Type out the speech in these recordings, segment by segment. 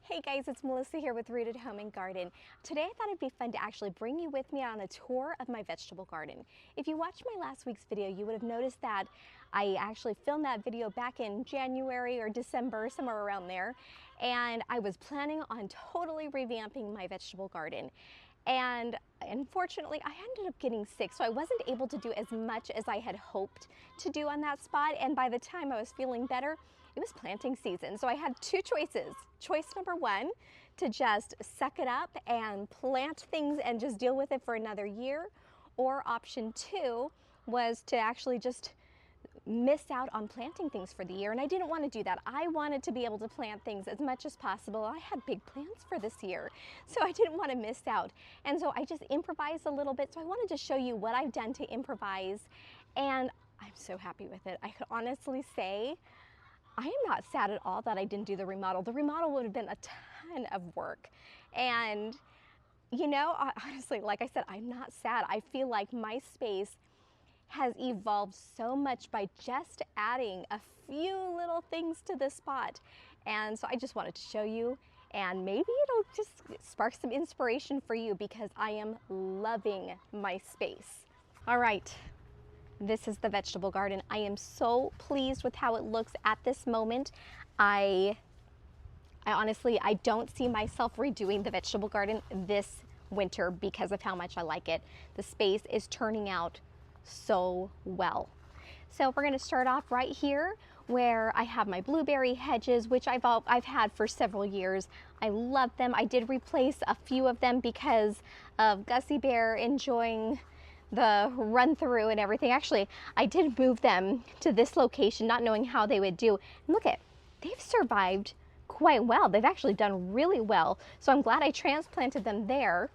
Hey guys, it's Melissa here with Rooted Home and Garden. Today I thought it'd be fun to actually bring you with me on a tour of my vegetable garden. If you watched my last week's video, you would have noticed that I actually filmed that video back in January or December, somewhere around there. And I was planning on totally revamping my vegetable garden. And unfortunately, I ended up getting sick, so I wasn't able to do as much as I had hoped to do on that spot. And by the time I was feeling better, it was planting season. So I had two choices. Choice number one, to just suck it up and plant things and just deal with it for another year. Or option two was to actually just miss out on planting things for the year, and I didn't want to do that. I wanted to be able to plant things as much as possible. I had big plans for this year, so I didn't want to miss out. And so I just improvised a little bit. So I wanted to show you what I've done to improvise, and I'm so happy with it. I could honestly say I am not sad at all that I didn't do the remodel. The remodel would have been a ton of work. And you know, honestly, like I said, I'm not sad. I feel like my space has evolved so much by just adding a few little things to this spot. And so I just wanted to show you, and maybe it'll just spark some inspiration for you, because I am loving my space. All right, this is the vegetable garden. I am so pleased with how it looks at this moment. I honestly, I don't see myself redoing the vegetable garden this winter because of how much I like it. The space is turning out so well. So we're going to start off right here where I have my blueberry hedges, which I've had for several years. I love them. I did replace a few of them because of Gussie Bear enjoying the run through and everything. Actually, I did move them to this location not knowing how they would do. And look at, they've survived quite well. They've actually done really well. So I'm glad I transplanted them there.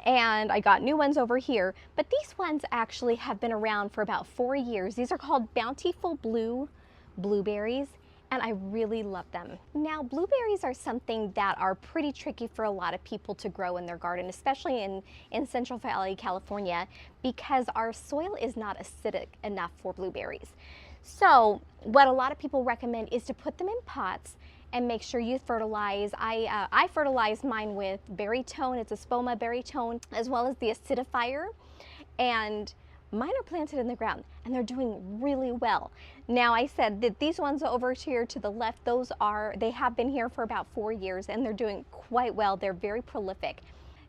And I got new ones over here, but these ones actually have been around for about 4 years. These are called Bountiful Blue blueberries, and I really love them. Now, blueberries are something that are pretty tricky for a lot of people to grow in their garden, especially in Central Valley, California, because our soil is not acidic enough for blueberries. So what a lot of people recommend is to put them in pots and make sure you fertilize. I fertilize mine with Berrytone. It's a Spoma Berrytone, as well as the acidifier. And mine are planted in the ground, and they're doing really well. Now, I said that these ones over here to the left, they have been here for about 4 years, and they're doing quite well. They're very prolific.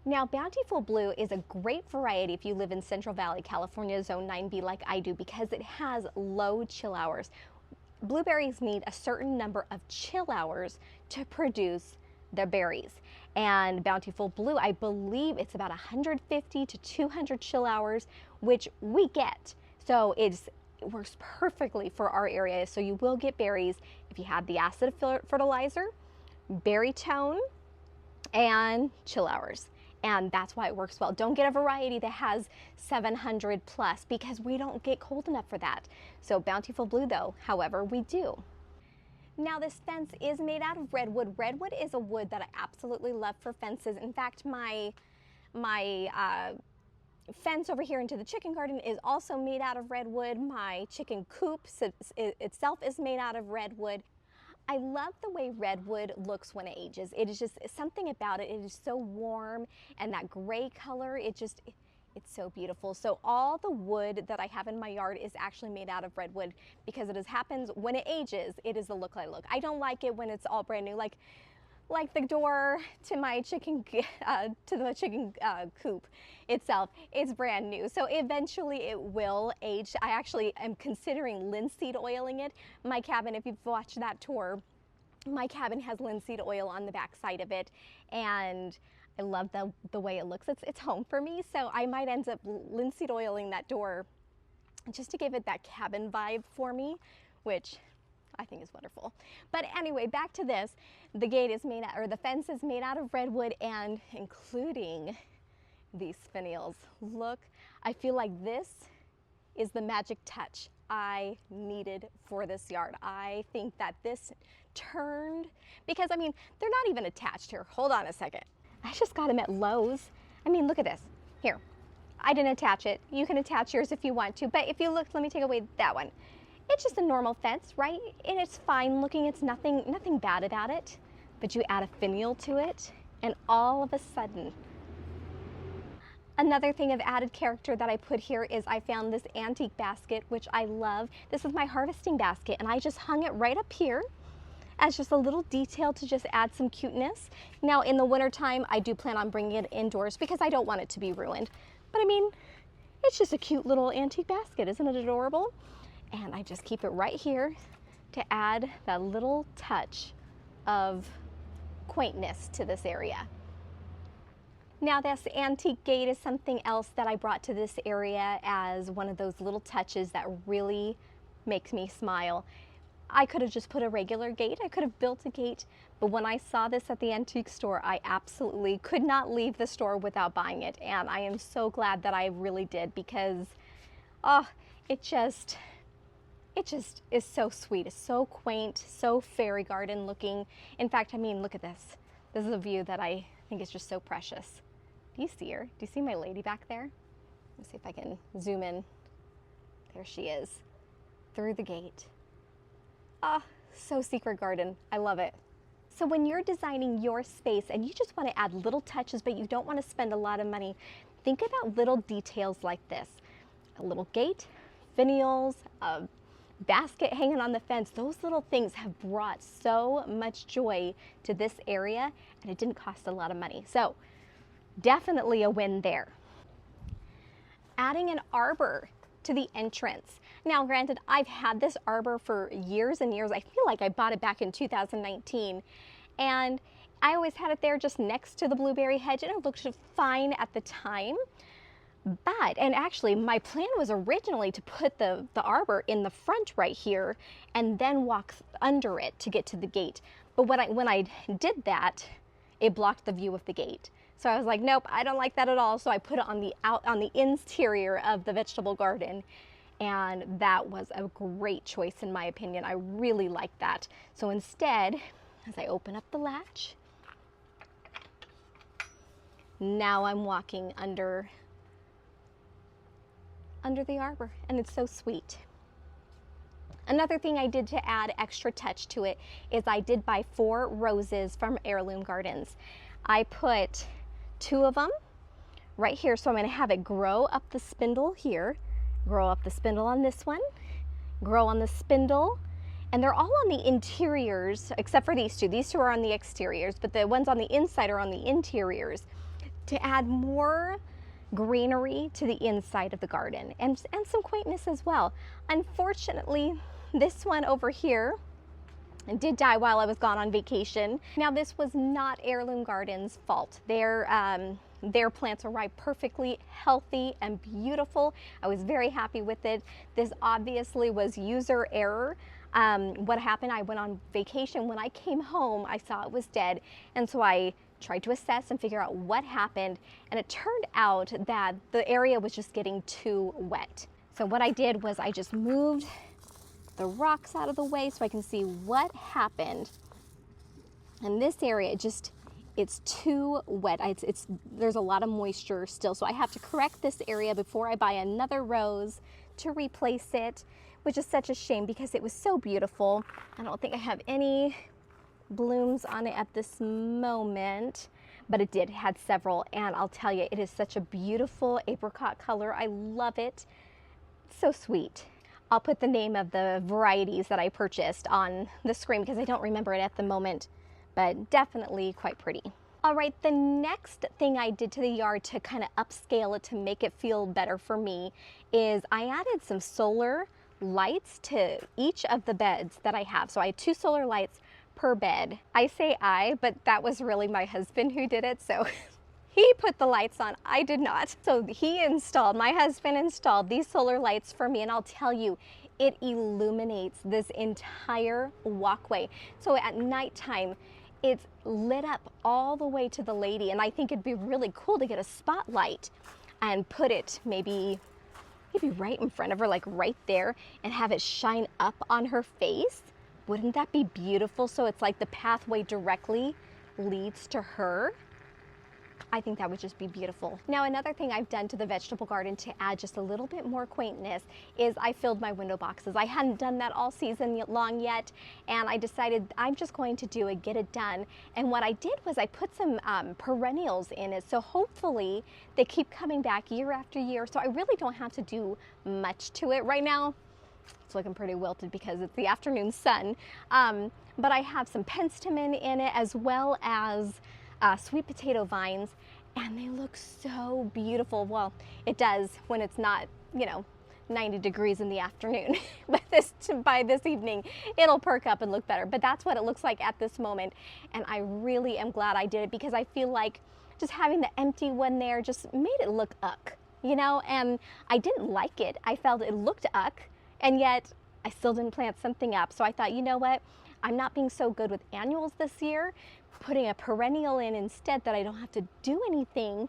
Now, Bountiful Blue is a great variety if you live in Central Valley, California, Zone 9B like I do, because it has low chill hours. Blueberries need a certain number of chill hours to produce their berries. And Bountiful Blue, I believe it's about 150 to 200 chill hours, which we get. So it works perfectly for our area. So you will get berries if you have the acid fertilizer, Berrytone, and chill hours. And that's why it works well. Don't get a variety that has 700 plus, because we don't get cold enough for that. So Bountiful Blue though, however, we do. Now, this fence is made out of redwood. Redwood is a wood that I absolutely love for fences. In fact, my fence over here into the chicken garden is also made out of redwood. My chicken coop itself is made out of redwood. I love the way redwood looks when it ages. It is just something about it. It is so warm, and that gray color, it's so beautiful. So all the wood that I have in my yard is actually made out of redwood, because it happens when it ages, it is the look I look. I don't like it when it's all brand new, like the door to my chicken coop itself, it's brand new. So eventually it will age. I actually am considering linseed oiling it. My cabin, if you've watched that tour, my cabin has linseed oil on the back side of it, and I love the way it looks. It's home for me, so I might end up linseed oiling that door just to give it that cabin vibe for me, which I think is wonderful. But anyway, back to this. The gate is made out, or the fence is made out of redwood, and including these finials. Look, I feel like this is the magic touch I needed for this yard. I think that this turned, because I mean, they're not even attached here. Hold on a second. I just got them at Lowe's. I mean, look at this. Here, I didn't attach it. You can attach yours if you want to, but if you look, let me take away that one. It's just a normal fence, right? And it's fine looking. It's nothing bad about it. but you add a finial to it, and all of a sudden, another thing of added character that I put here is I found this antique basket, which I love. This is my harvesting basket, and I just hung it right up here as just a little detail to just add some cuteness. Now in the wintertime, I do plan on bringing it indoors because I don't want it to be ruined. But I mean, it's just a cute little antique basket, isn't it adorable? And I just keep it right here to add that little touch of quaintness to this area. Now this antique gate is something else that I brought to this area as one of those little touches that really makes me smile. I could have just put a regular gate, I could have built a gate, but when I saw this at the antique store, I absolutely could not leave the store without buying it, and I am so glad that I really did because, oh, it just is so sweet. It's so quaint, so fairy garden looking. In fact, I mean, look at this. This is a view that I think is just so precious. Do you see her? Do you see my lady back there? Let's see if I can zoom in. There she is, through the gate. Ah, so secret garden. I love it. So when you're designing your space and you just want to add little touches, but you don't want to spend a lot of money, think about little details like this. A little gate, finials, a basket hanging on the fence. Those little things have brought so much joy to this area, and it didn't cost a lot of money. So definitely a win there. Adding an arbor to the entrance. Now, granted, I've had this arbor for years and years. I feel like I bought it back in 2019, and I always had it there just next to the blueberry hedge, and it looked fine at the time. But, and actually my plan was originally to put the arbor in the front right here and then walk under it to get to the gate. But when I did that, it blocked the view of the gate. So I was like, nope, I don't like that at all. So I put it on the interior of the vegetable garden. And that was a great choice in my opinion. I really like that. So instead, as I open up the latch, now I'm walking under the arbor, and it's so sweet. Another thing I did to add extra touch to it is I did buy 4 roses from Heirloom Gardens. I put 2 of them right here, so I'm going to have it grow up the spindle here, grow up the spindle on this one, grow on the spindle, and they're all on the interiors except for these 2. These 2 are on the exteriors, but the ones on the inside are on the interiors to add more greenery to the inside of the garden and some quaintness as well. Unfortunately, this one over here did die while I was gone on vacation. Now, this was not Heirloom Gardens' fault. Their plants arrived perfectly healthy and beautiful. I was very happy with it. This obviously was user error. What happened, I went on vacation. When I came home, I saw it was dead, and so I tried to assess and figure out what happened, and it turned out that the area was just getting too wet. So what I did was I just moved the rocks out of the way so I can see what happened. And this area, it's too wet. There's a lot of moisture still, so I have to correct this area before I buy another rose to replace it, which is such a shame because it was so beautiful. I don't think I have any blooms on it at this moment, but it had several, and I'll tell you, it is such a beautiful apricot color. I love it. So sweet. I'll put the name of the varieties that I purchased on the screen because I don't remember it at the moment, but definitely quite pretty. All right, the next thing I did to the yard to kind of upscale it to make it feel better for me is I added some solar lights to each of the beds that I have. So I had 2 solar lights per bed. I say but that was really my husband who did it, so he put the lights on, I did not. So my husband installed these solar lights for me, and I'll tell you, it illuminates this entire walkway. So at nighttime, it's lit up all the way to the lady, and I think it'd be really cool to get a spotlight and put it maybe right in front of her, like right there, and have it shine up on her face. Wouldn't that be beautiful? So it's like the pathway directly leads to her. I think that would just be beautiful. Now, another thing I've done to the vegetable garden to add just a little bit more quaintness is I filled my window boxes. I hadn't done that all season long yet, and I decided I'm just going to do it, get it done. And what I did was I put some perennials in it, so hopefully they keep coming back year after year, so I really don't have to do much to it. Right now, it's looking pretty wilted because it's the afternoon sun, but I have some penstemon in it as well as sweet potato vines, and they look so beautiful. Well, it does when it's not, 90 degrees in the afternoon, but by this evening, it'll perk up and look better. But that's what it looks like at this moment, and I really am glad I did it because I feel like just having the empty one there just made it look uck, and I didn't like it. I felt it looked uck, and yet I still didn't plant something up. So I thought, you know what? I'm not being so good with annuals this year. Putting a perennial in instead that I don't have to do anything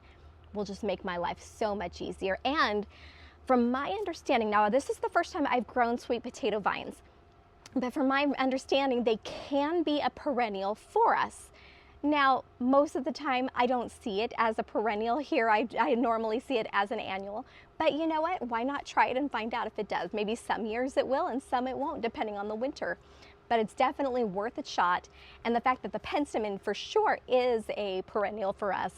will just make my life so much easier. And from my understanding, now this is the first time I've grown sweet potato vines, but from my understanding, they can be a perennial for us. Now, most of the time, I don't see it as a perennial here. I normally see it as an annual. But you know what? Why not try it and find out if it does? Maybe some years it will and some it won't, depending on the winter. But it's definitely worth a shot. And the fact that the penstemon for sure is a perennial for us,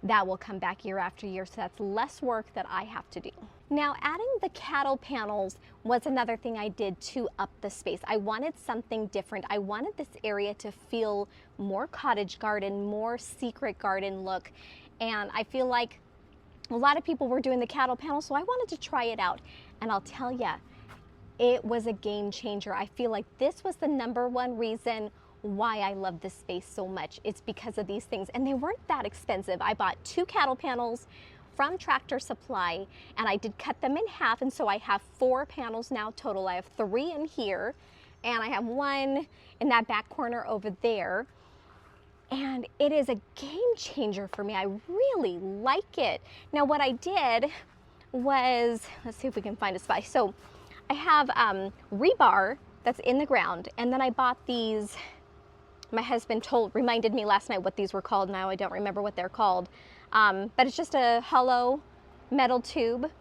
that will come back year after year. So that's less work that I have to do. Now, adding the cattle panels was another thing I did to up the space. I wanted something different. I wanted this area to feel more cottage garden, more secret garden look. And I feel like a lot of people were doing the cattle panels, so I wanted to try it out. And I'll tell you, it was a game changer. I feel like this was the #1 reason why I love this space so much. It's because of these things, and they weren't that expensive. I bought 2 cattle panels from Tractor Supply, and I did cut them in half, and so I have 4 panels now total. I have 3 in here, and I have 1 in that back corner over there. And it is a game changer for me. I really like it. Now, what I did was, let's see if we can find a spot. So I have rebar that's in the ground, and then I bought these. My husband reminded me last night what these were called. Now I don't remember what they're called, but it's just a hollow metal tube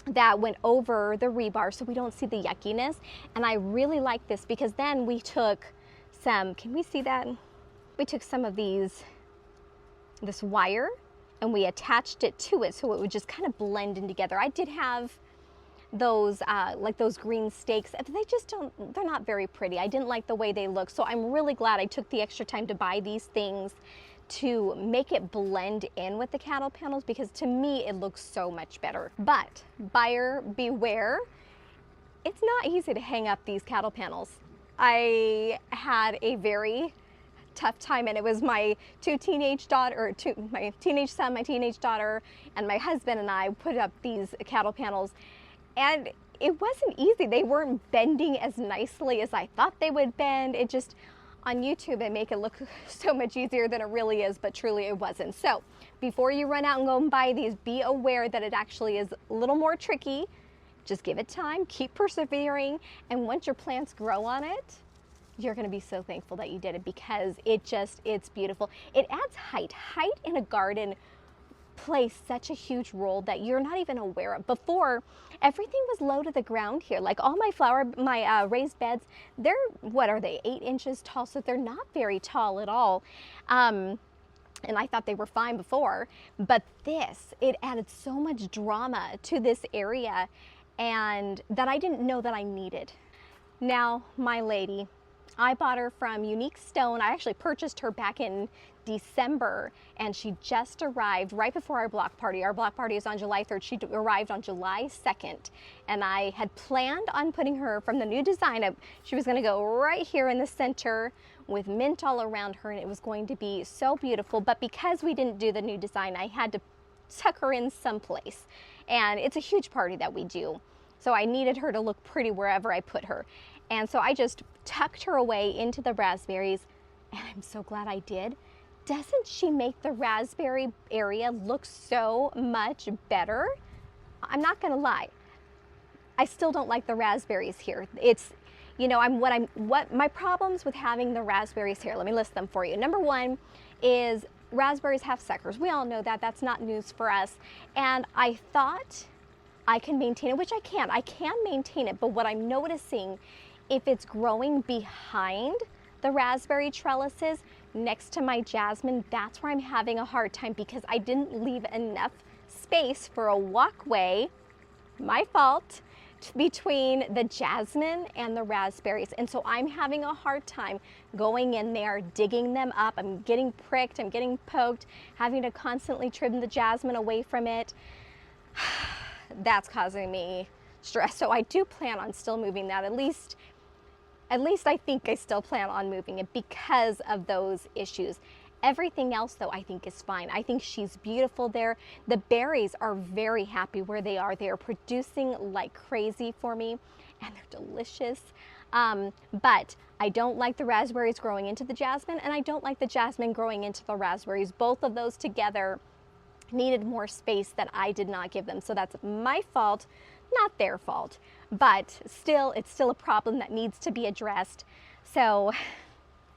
that went over the rebar so we don't see the yuckiness. And I really like this because then we took some, can we see that? We took some of this wire, and we attached it to it so it would just kind of blend in together. I did have those like those green stakes. They just they're not very pretty. I didn't like the way they look, so I'm really glad I took the extra time to buy these things to make it blend in with the cattle panels, because to me it looks so much better. But buyer beware, it's not easy to hang up these cattle panels. I had a very tough time, and it was my my teenage son, my teenage daughter, and my husband and I put up these cattle panels. And it wasn't easy. They weren't bending as nicely as I thought they would bend. It just, on YouTube, they make it look so much easier than it really is, but truly it wasn't. So before you run out and go and buy these, be aware that it actually is a little more tricky. Just give it time, keep persevering, and once your plants grow on it, you're gonna be so thankful that you did it, because it's beautiful. It adds height. Height in a garden plays such a huge role that you're not even aware of. Before, everything was low to the ground here. Like all my raised beds, they're, what are they, 8 inches tall, so they're not very tall at all. And I thought they were fine before, but it added so much drama to this area, and that I didn't know that I needed. Now, my lady, I bought her from Unique Stone. I actually purchased her back in December, and she just arrived right before our block party. Our block party is on July 3rd. She arrived on July 2nd, and I had planned on putting her from the new design up. She was gonna go right here in the center with mint all around her, and it was going to be so beautiful. But because we didn't do the new design, I had to tuck her in someplace, and it's a huge party that we do. So I needed her to look pretty wherever I put her. And so I just tucked her away into the raspberries, and I'm so glad I did. Doesn't she make the raspberry area look so much better? I'm not gonna lie, I still don't like the raspberries here. It's, what my problems with having the raspberries here, let me list them for you. #1 is raspberries have suckers. We all know that. That's not news for us. And I thought I can maintain it, which I can. I can maintain it, but what I'm noticing, if it's growing behind the raspberry trellises next to my jasmine, that's where I'm having a hard time because I didn't leave enough space for a walkway, my fault, between the jasmine and the raspberries. And so I'm having a hard time going in there, digging them up. I'm getting pricked, I'm getting poked, having to constantly trim the jasmine away from it. That's causing me stress. So I do plan on still moving that. At least I think I still plan on moving it because of those issues. Everything else, though, I think is fine. I think she's beautiful there. The berries are very happy where they are. They are producing like crazy for me, and they're delicious. But I don't like the raspberries growing into the jasmine, and I don't like the jasmine growing into the raspberries. Both of those together needed more space that I did not give them. So that's my fault, not their fault. But still, it's still a problem that needs to be addressed. So,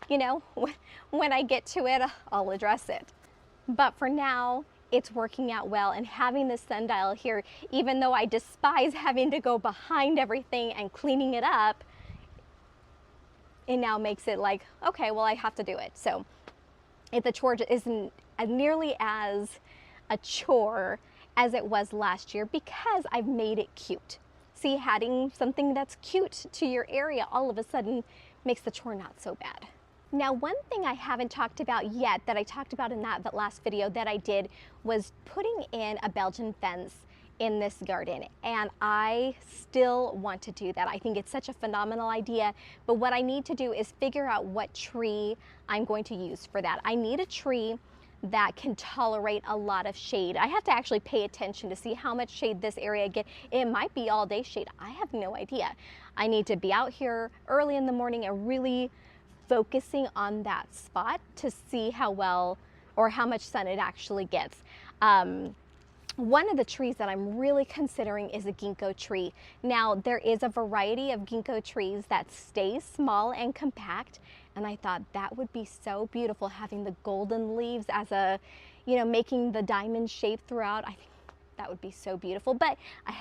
you know, when I get to it, I'll address it. But for now, it's working out well, and having this sundial here, even though I despise having to go behind everything and cleaning it up, it now makes it like, okay, well, I have to do it. So the chore isn't nearly as a chore as it was last year because I've made it cute. See, adding something that's cute to your area all of a sudden makes the chore not so bad. Now, one thing I haven't talked about yet that I talked about in that last video that I did was putting in a Belgian fence in this garden, and I still want to do that. I think it's such a phenomenal idea, but what I need to do is figure out what tree I'm going to use for that. I need a tree that can tolerate a lot of shade. I have to actually pay attention to see how much shade this area gets. It might be all day shade. I have no idea. I need to be out here early in the morning and really focusing on that spot to see how well or how much sun it actually gets. One of the trees that I'm really considering is a ginkgo tree. Now, there is a variety of ginkgo trees that stay small and compact, and I thought that would be so beautiful, having the golden leaves as a, you know, making the diamond shape throughout. I think that would be so beautiful, but I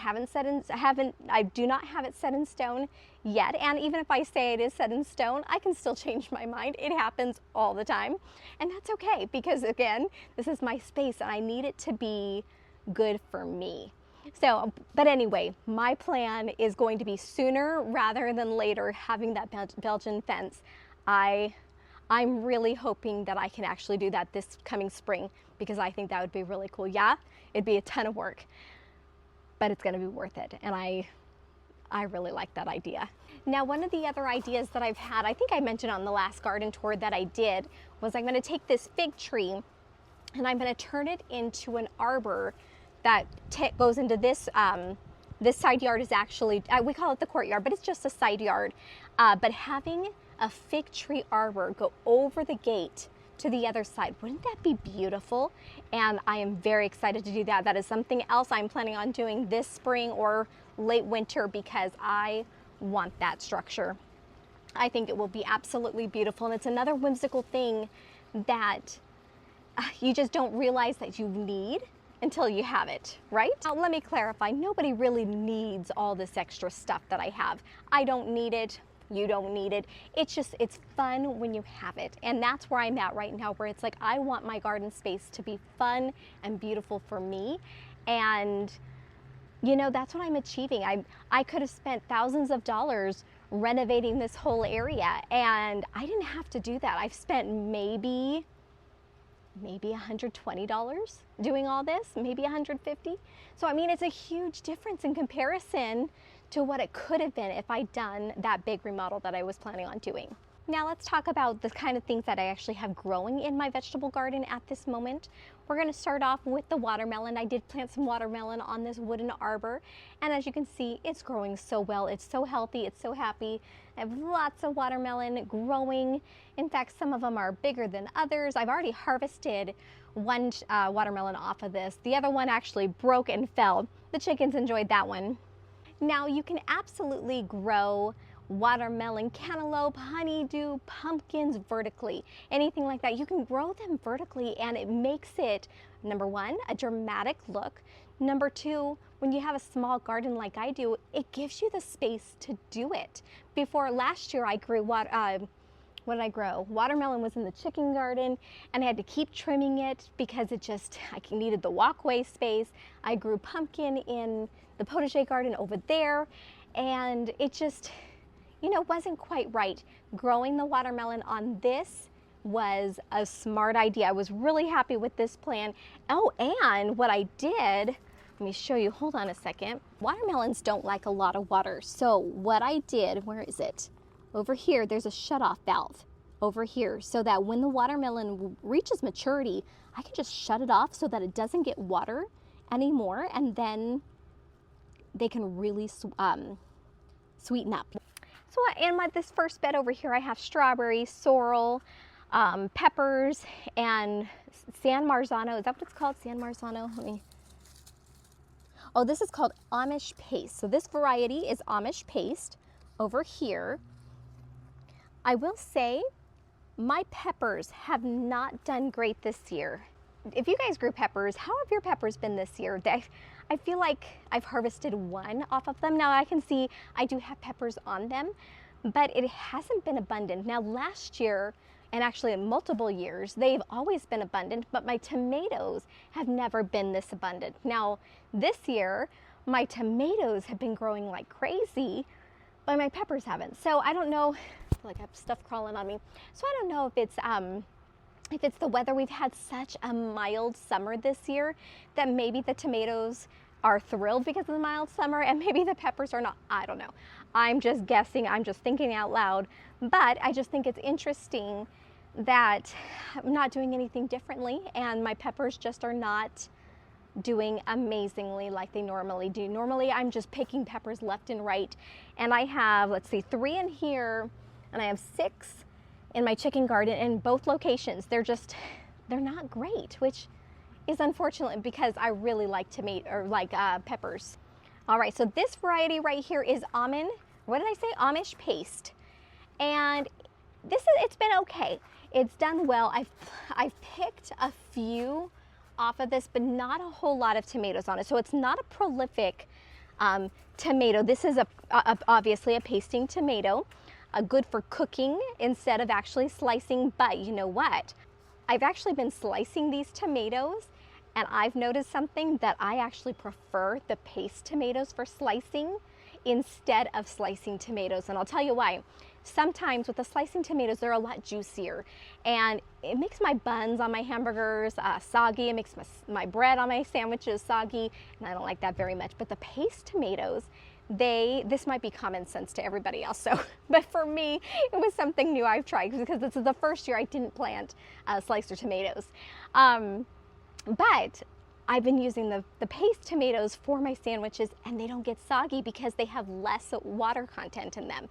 do not have it set in stone yet. And even if I say it is set in stone, I can still change my mind. It happens all the time, and that's okay because, again, this is my space and I need it to be good for me. So, but anyway, my plan is going to be sooner rather than later having that Belgian fence. I'm really hoping that I can actually do that this coming spring because I think that would be really cool. Yeah, it'd be a ton of work, but it's going to be worth it. And I really like that idea. Now, one of the other ideas that I've had, I think I mentioned on the last garden tour that I did, was I'm going to take this fig tree and I'm going to turn it into an arbor that goes into this, this side yard is actually, we call it the courtyard, but it's just a side yard. But having a fig tree arbor go over the gate to the other side, wouldn't that be beautiful? And I am very excited to do that. That is something else I'm planning on doing this spring or late winter because I want that structure. I think it will be absolutely beautiful, and it's another whimsical thing that you just don't realize that you need until you have it, right? Now, let me clarify, nobody really needs all this extra stuff that I have. I don't need it, you don't need it. It's just, it's fun when you have it. And that's where I'm at right now, where it's like, I want my garden space to be fun and beautiful for me. And you know, that's what I'm achieving. I could have spent thousands of dollars renovating this whole area, and I didn't have to do that. I've spent maybe $120 doing all this, maybe $150. So I mean, it's a huge difference in comparison to what it could have been if I'd done that big remodel that I was planning on doing. Now let's talk about the kind of things that I actually have growing in my vegetable garden at this moment. We're going to start off with the watermelon. I did plant some watermelon on this wooden arbor, and as you can see, it's growing so well. It's so healthy, it's so happy. I have lots of watermelon growing. In fact, some of them are bigger than others. I've already harvested one watermelon off of this. The other one actually broke and fell. The chickens enjoyed that one. Now you can absolutely grow watermelon, cantaloupe, honeydew, pumpkins vertically, anything like that. You can grow them vertically and it makes it, number one, a dramatic look. Number two, when you have a small garden like I do, it gives you the space to do it. Before last year, I grew what did I grow? Watermelon was in the chicken garden and I had to keep trimming it because I needed the walkway space. I grew pumpkin in the potager garden over there and it just, wasn't quite right. Growing the watermelon on this was a smart idea. I was really happy with this plan. Oh, and what I did, let me show you, hold on a second. Watermelons don't like a lot of water. So what I did, where is it? Over here, there's a shutoff valve over here so that when the watermelon reaches maturity, I can just shut it off so that it doesn't get water anymore, and then they can really sweeten up. So in this first bed over here, I have strawberry, sorrel, peppers, and San Marzano. Is that what it's called? San Marzano? Oh, this is called Amish paste. So this variety is Amish paste over here. I will say my peppers have not done great this year. If you guys grew peppers, how have your peppers been this year? I feel like I've harvested one off of them. Now I can see I do have peppers on them, but it hasn't been abundant. Now last year, and actually in multiple years, they've always been abundant, but my tomatoes have never been this abundant. Now this year, my tomatoes have been growing like crazy, but my peppers haven't. So I don't know, I feel like I have stuff crawling on me. So I don't know if it's the weather. We've had such a mild summer this year that maybe the tomatoes are thrilled because of the mild summer and maybe the peppers are not. I don't know. I'm just guessing, I'm just thinking out loud, but I just think it's interesting that I'm not doing anything differently and my peppers just are not doing amazingly like they normally do. Normally I'm just picking peppers left and right, and I have, let's see, 3 in here and I have 6 in my chicken garden in both locations. They're not great, which is unfortunate because I really like peppers. All right, so this variety right here is Amish paste, and it's been okay. It's done well. I've picked a few off of this, but not a whole lot of tomatoes on it. So it's not a prolific tomato. This is obviously a pasting tomato, good for cooking instead of actually slicing. But you know what? I've actually been slicing these tomatoes, and I've noticed something that I actually prefer the paste tomatoes for slicing instead of slicing tomatoes, and I'll tell you why. Sometimes with the slicing tomatoes, they're a lot juicier, and it makes my buns on my hamburgers soggy. It makes my bread on my sandwiches soggy, and I don't like that very much. But the paste tomatoes, this might be common sense to everybody else, but for me, it was something new I've tried because this is the first year I didn't plant slicer tomatoes. But I've been using the paste tomatoes for my sandwiches, and they don't get soggy because they have less water content in them.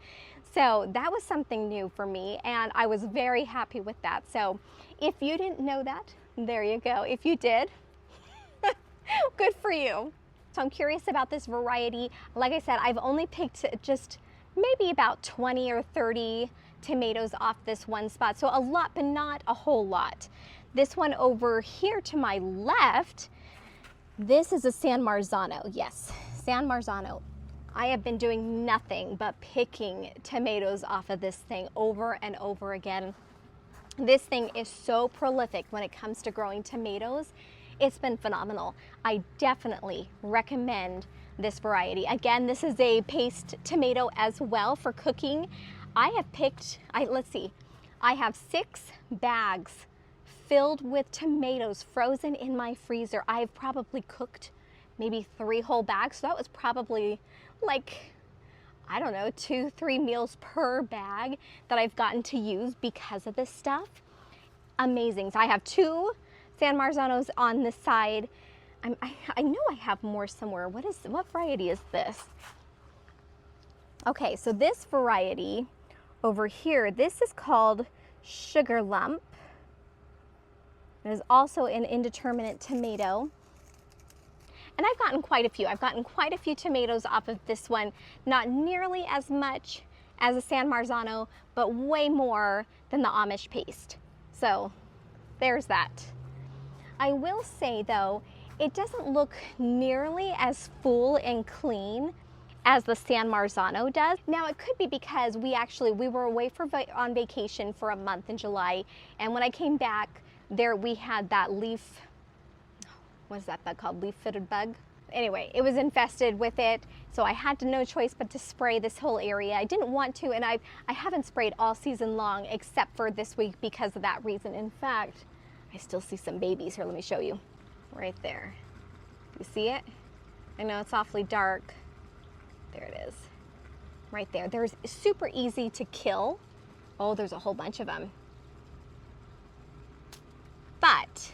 So that was something new for me, and I was very happy with that. So if you didn't know that, there you go. If you did, good for you. So I'm curious about this variety. Like I said, I've only picked just maybe about 20 or 30 tomatoes off this one spot. So a lot, but not a whole lot. This one over here to my left, this is a San Marzano. Yes, San Marzano. I have been doing nothing but picking tomatoes off of this thing over and over again. This thing is so prolific when it comes to growing tomatoes. It's been phenomenal. I definitely recommend this variety. Again, this is a paste tomato as well for cooking. I have picked, let's see, I have 6 bags filled with tomatoes frozen in my freezer. I've probably cooked maybe 3 whole bags. So that was probably like, I don't know, 2-3 meals per bag that I've gotten to use because of this stuff. Amazing. So I have 2 San Marzanos on this side. I know I have more somewhere. What variety is this? Okay, so this variety over here, this is called Sugar Lump. It is also an indeterminate tomato. And I've gotten quite a few. I've gotten quite a few tomatoes off of this one. Not nearly as much as a San Marzano, but way more than the Amish paste. So there's that. I will say though, it doesn't look nearly as full and clean as the San Marzano does. Now it could be because we were away on vacation for a month in July, and when I came back there we had that what is that bug called? Leaf-footed bug? Anyway, it was infested with it, so I had no choice but to spray this whole area. I didn't want to, and I haven't sprayed all season long except for this week because of that reason. In fact, I still see some babies here. Let me show you. Right there. You see it? I know it's awfully dark. There it is. Right there. They're super easy to kill. Oh, there's a whole bunch of them. But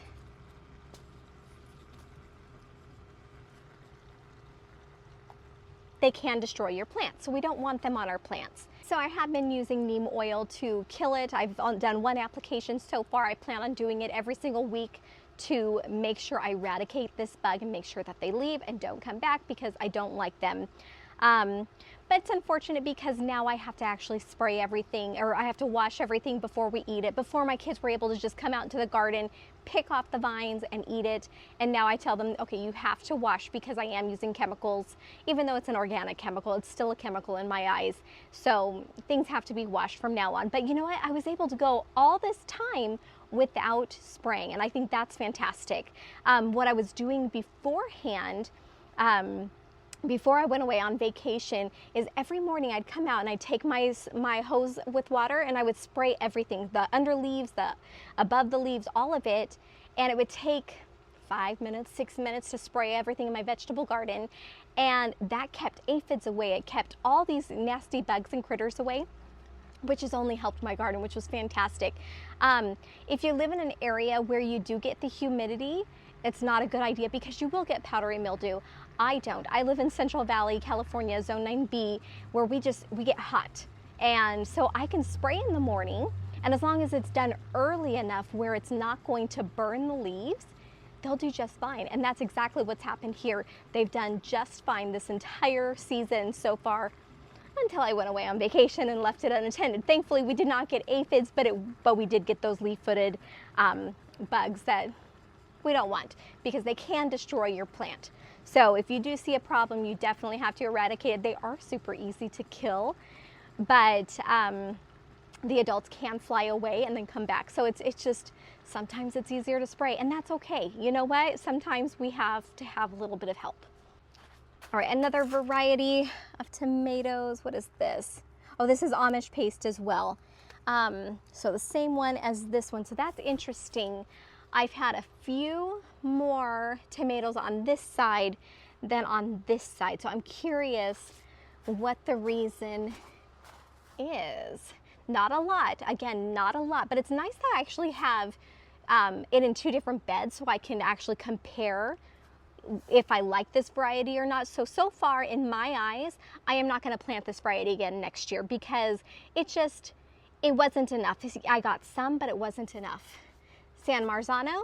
they can destroy your plants, so we don't want them on our plants. So I have been using neem oil to kill it. I've done one application so far. I plan on doing it every single week to make sure I eradicate this bug and make sure that they leave and don't come back because I don't like them. But it's unfortunate because now I have to actually spray everything, or I have to wash everything before we eat it. Before, my kids were able to just come out into the garden, pick off the vines and eat it. And now I tell them, okay, you have to wash because I am using chemicals. Even though it's an organic chemical, it's still a chemical in my eyes. So things have to be washed from now on. But you know what? I was able to go all this time without spraying, and I think that's fantastic. What I was doing beforehand, before I went away on vacation, is every morning I'd come out and I'd take my hose with water and I would spray everything, the under leaves, the above the leaves, all of it, and it would take 5 minutes, 6 minutes to spray everything in my vegetable garden, and that kept aphids away. It kept all these nasty bugs and critters away, which has only helped my garden, which was fantastic. If you live in an area where you do get the humidity, it's not a good idea because you will get powdery mildew. I don't. I live in Central Valley, California, Zone 9B, where we get hot. And so I can spray in the morning, and as long as it's done early enough where it's not going to burn the leaves, they'll do just fine. And that's exactly what's happened here. They've done just fine this entire season so far, until I went away on vacation and left it unattended. Thankfully, we did not get aphids, but we did get those leaf-footed bugs that we don't want because they can destroy your plant. So if you do see a problem, you definitely have to eradicate it. They are super easy to kill, but the adults can fly away and then come back. So it's just, sometimes it's easier to spray, and that's okay. You know what? Sometimes we have to have a little bit of help. All right, another variety of tomatoes. What is this? Oh, this is Amish paste as well. So the same one as this one. So that's interesting. I've had a few more tomatoes on this side than on this side. So I'm curious what the reason is. Not a lot. Again, not a lot. But it's nice that I actually have it in two different beds so I can actually compare if I like this variety or not. So far in my eyes, I am not going to plant this variety again next year because it wasn't enough. I got some, but it wasn't enough. San Marzano,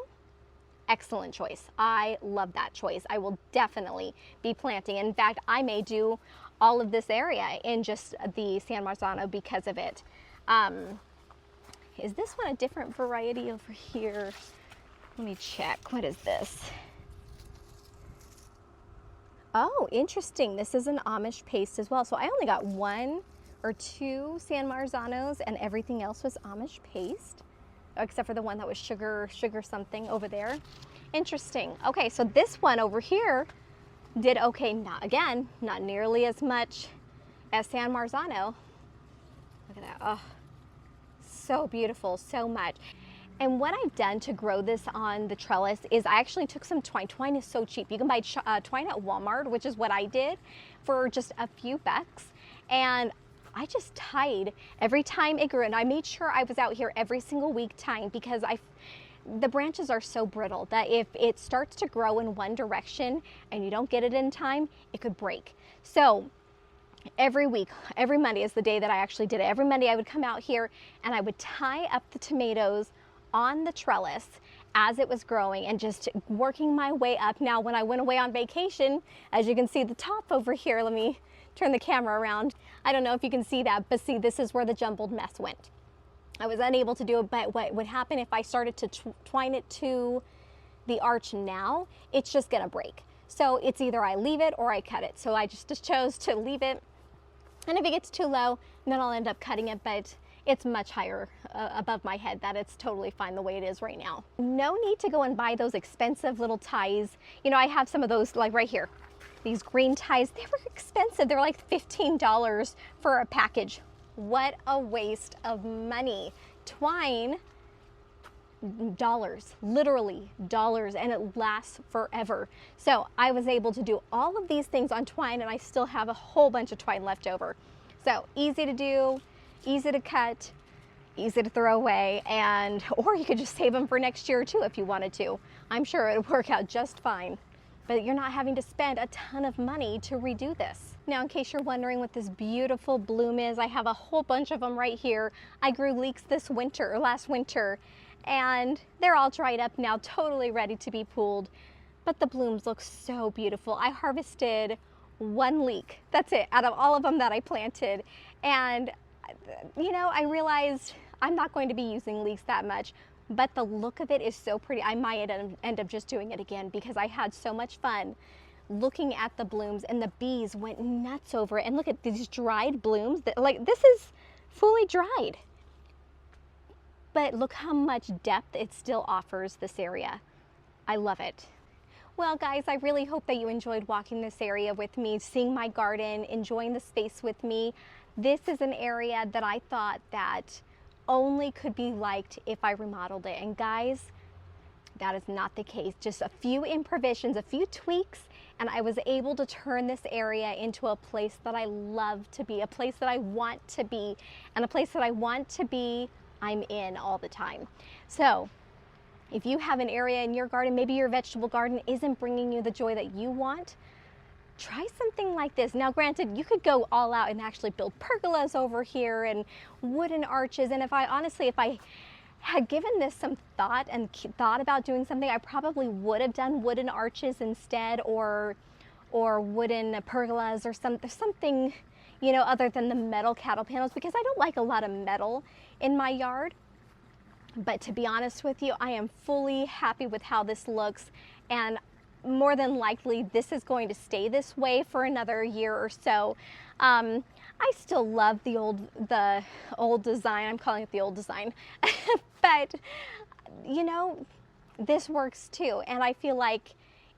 excellent choice. I love that choice. I will definitely be planting. In fact, I may do all of this area in just the San Marzano because of it. Is this one a different variety over here? Let me check. What is this? Oh, interesting. This is an Amish paste as well. So I only got 1 or 2 San Marzanos and everything else was Amish paste, except for the one that was sugar something over there. Interesting. Okay, so this one over here did okay. Not nearly as much as San Marzano. Look at that. Oh, so beautiful, so much. And what I've done to grow this on the trellis is I actually took some twine. Twine is so cheap. You can buy twine at Walmart, which is what I did, for just a few bucks. And I just tied every time it grew. And I made sure I was out here every single week tying because the branches are so brittle that if it starts to grow in one direction and you don't get it in time, it could break. So every week, every Monday is the day that I actually did it. Every Monday I would come out here and I would tie up the tomatoes on the trellis as it was growing and just working my way up. Now, when I went away on vacation, as you can see the top over here, let me turn the camera around. I don't know if you can see that, but see, this is where the jumbled mess went. I was unable to do it, but what would happen if I started to twine it to the arch now, it's just gonna break. So it's either I leave it or I cut it. So I just chose to leave it. And if it gets too low, then I'll end up cutting it, but it's much higher above my head that it's totally fine the way it is right now. No need to go and buy those expensive little ties. You know, I have some of those like right here. These green ties, they were expensive. They're like $15 for a package. What a waste of money. Twine, dollars, literally dollars, and it lasts forever. So I was able to do all of these things on twine, and I still have a whole bunch of twine left over. So easy to do, easy to cut, easy to throw away, and or you could just save them for next year too if you wanted to. I'm sure it would work out just fine. But you're not having to spend a ton of money to redo this. Now, in case you're wondering what this beautiful bloom is, I have a whole bunch of them right here. I grew leeks last winter, and they're all dried up now, totally ready to be pulled. But the blooms look so beautiful. I harvested one leek, that's it, out of all of them that I planted. And you know, I realized I'm not going to be using leeks that much, but the look of it is so pretty. I might end up just doing it again because I had so much fun looking at the blooms, and the bees went nuts over it. And look at these dried blooms. Like, this is fully dried. But look how much depth it still offers this area. I love it. Well, guys, I really hope that you enjoyed walking this area with me, seeing my garden, enjoying the space with me. This is an area that I thought that only could be liked if I remodeled it. And guys, that is not the case. Just a few improvisations, a few tweaks, and I was able to turn this area into a place that I love to be, a place that I want to be, and a place that I want to be, I'm in all the time. So if you have an area in your garden, maybe your vegetable garden isn't bringing you the joy that you want, try something like this. Now, granted, you could go all out and actually build pergolas over here and wooden arches. And if I had given this some thought and thought about doing something, I probably would have done wooden arches instead, or wooden pergolas, or something, you know, other than the metal cattle panels, because I don't like a lot of metal in my yard. But to be honest with you, I am fully happy with how this looks, and more than likely this is going to stay this way for another year or so. I still love the old design. I'm calling it the old design. But you know, this works too, and I feel like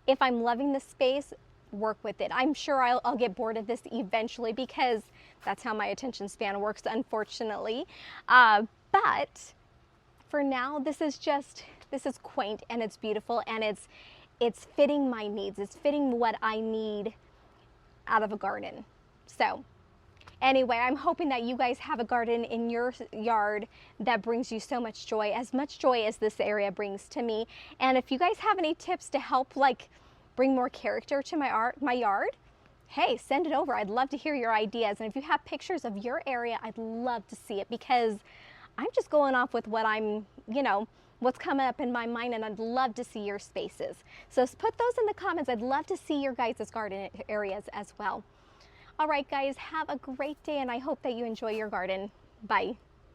if I'm loving the space, work with it. I'm sure I'll get bored of this eventually, because that's how my attention span works, unfortunately. But for now, this is quaint, and it's beautiful, and it's fitting my needs. It's fitting what I need out of a garden. So anyway, I'm hoping that you guys have a garden in your yard that brings you so much joy as this area brings to me. And if you guys have any tips to help, like, bring more character to my yard, hey, send it over. I'd love to hear your ideas. And if you have pictures of your area, I'd love to see it, because I'm just going off with what what's coming up in my mind, and I'd love to see your spaces. So put those in the comments. I'd love to see your guys' garden areas as well. All right, guys, have a great day, and I hope that you enjoy your garden. Bye.